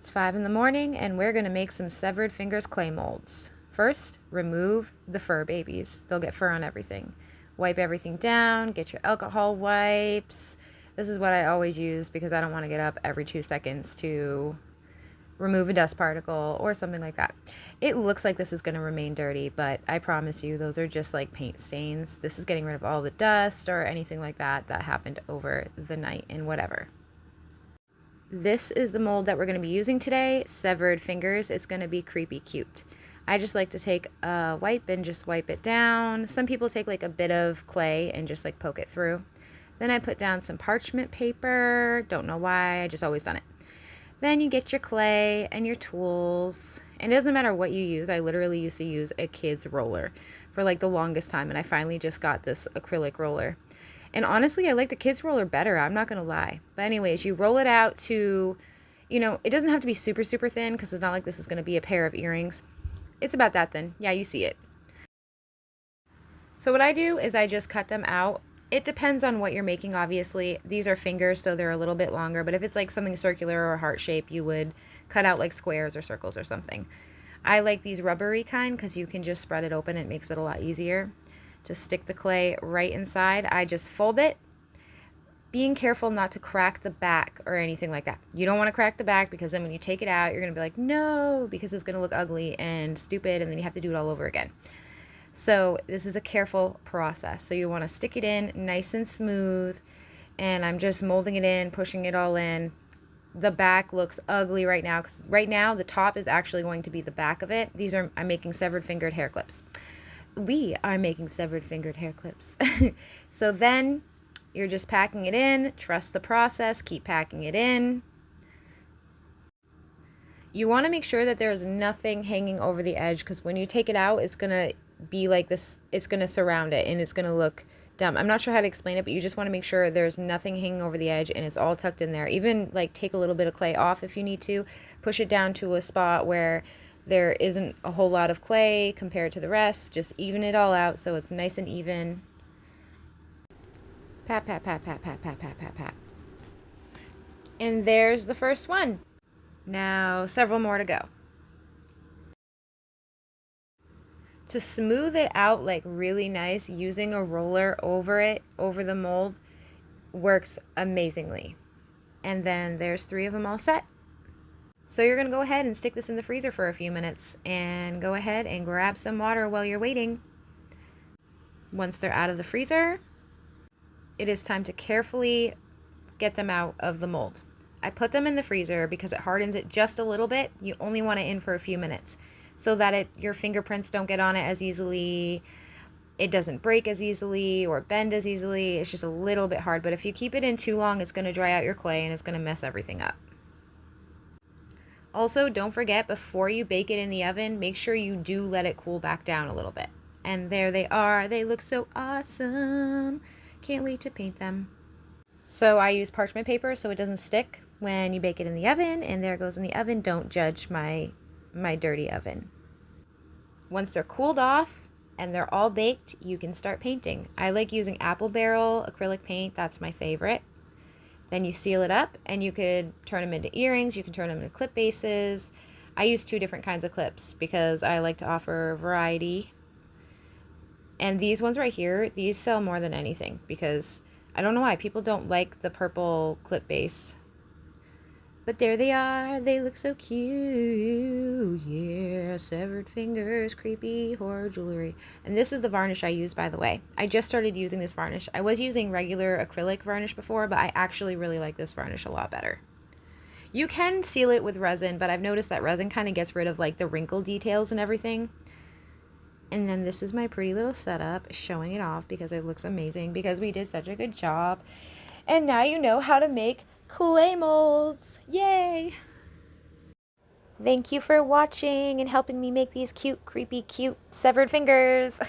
It's 5 in the morning and we're going to make some severed fingers clay molds. First, remove the fur babies. They'll get fur on everything. Wipe everything down, get your alcohol wipes. This is what I always use because I don't want to get up every 2 seconds to remove a dust particle or something like that. It looks like this is going to remain dirty, but I promise you those are just like paint stains. This is getting rid of all the dust or anything like that happened over the night and whatever. This is the mold that we're going to be using today, severed fingers. It's going to be creepy cute. I just like to take a wipe and just wipe it down. Some people take like a bit of clay and just like poke it through. Then I put down some parchment paper. Don't know why, I just always done it. Then you get your clay and your tools. And it doesn't matter what you use. I literally used to use a kid's roller for like the longest time. And I finally just got this acrylic roller. And honestly, I like the kids roller better. I'm not going to lie. But anyways, you roll it out to, it doesn't have to be super, super thin because it's not like this is going to be a pair of earrings. It's about that thin. Yeah, you see it. So what I do is I just cut them out. It depends on what you're making, obviously. These are fingers, so they're a little bit longer. But if it's like something circular or heart shape, you would cut out like squares or circles or something. I like these rubbery kind because you can just spread it open. It makes it a lot easier. Just stick the clay right inside. I just fold it, being careful not to crack the back or anything like that. You don't want to crack the back because then when you take it out, you're going to be like, no, because it's going to look ugly and stupid, and then you have to do it all over again. So this is a careful process. So you want to stick it in nice and smooth, and I'm just molding it in, pushing it all in. The back looks ugly right now because right now the top is actually going to be the back of it. I'm making severed fingered hair clips. We are making severed fingered hair clips. So then you're just packing it in. Trust the process. Keep packing it in. You want to make sure that there's nothing hanging over the edge because when you take it out, it's going to be like this. It's going to surround it and it's going to look dumb. I'm not sure how to explain it, but you just want to make sure there's nothing hanging over the edge and it's all tucked in there. Even like take a little bit of clay off if you need to. Push it down to a spot where there isn't a whole lot of clay compared to the rest. Just even it all out so it's nice and even. Pat, pat, pat, pat, pat, pat, pat, pat, pat. And there's the first one. Now, several more to go. To smooth it out like really nice, using a roller over it, over the mold, works amazingly. And then there's 3 of them all set. So you're going to go ahead and stick this in the freezer for a few minutes and go ahead and grab some water while you're waiting. Once they're out of the freezer, it is time to carefully get them out of the mold. I put them in the freezer because it hardens it just a little bit. You only want it in for a few minutes so that your fingerprints don't get on it as easily. It doesn't break as easily or bend as easily. It's just a little bit hard. But if you keep it in too long, it's going to dry out your clay and it's going to mess everything up. Also, don't forget, before you bake it in the oven, make sure you do let it cool back down a little bit. And there they are. They look so awesome. Can't wait to paint them. So I use parchment paper so it doesn't stick when you bake it in the oven. And there it goes in the oven. Don't judge my dirty oven. Once they're cooled off and they're all baked, you can start painting. I like using apple barrel acrylic paint. That's my favorite. Then you seal it up and you could turn them into earrings. You can turn them into clip bases. I use 2 different kinds of clips because I like to offer variety. And these ones right here, these sell more than anything because I don't know why people don't like the purple clip base. But there they are. They look so cute. Yeah, severed fingers, creepy horror jewelry. And this is the varnish I use, by the way. I just started using this varnish. I was using regular acrylic varnish before, but I actually really like this varnish a lot better. You can seal it with resin, but I've noticed that resin kind of gets rid of like the wrinkle details and everything. And then this is my pretty little setup, showing it off because it looks amazing because we did such a good job. And now you know how to make clay molds. Yay! Thank you for watching and helping me make these cute, creepy, cute severed fingers.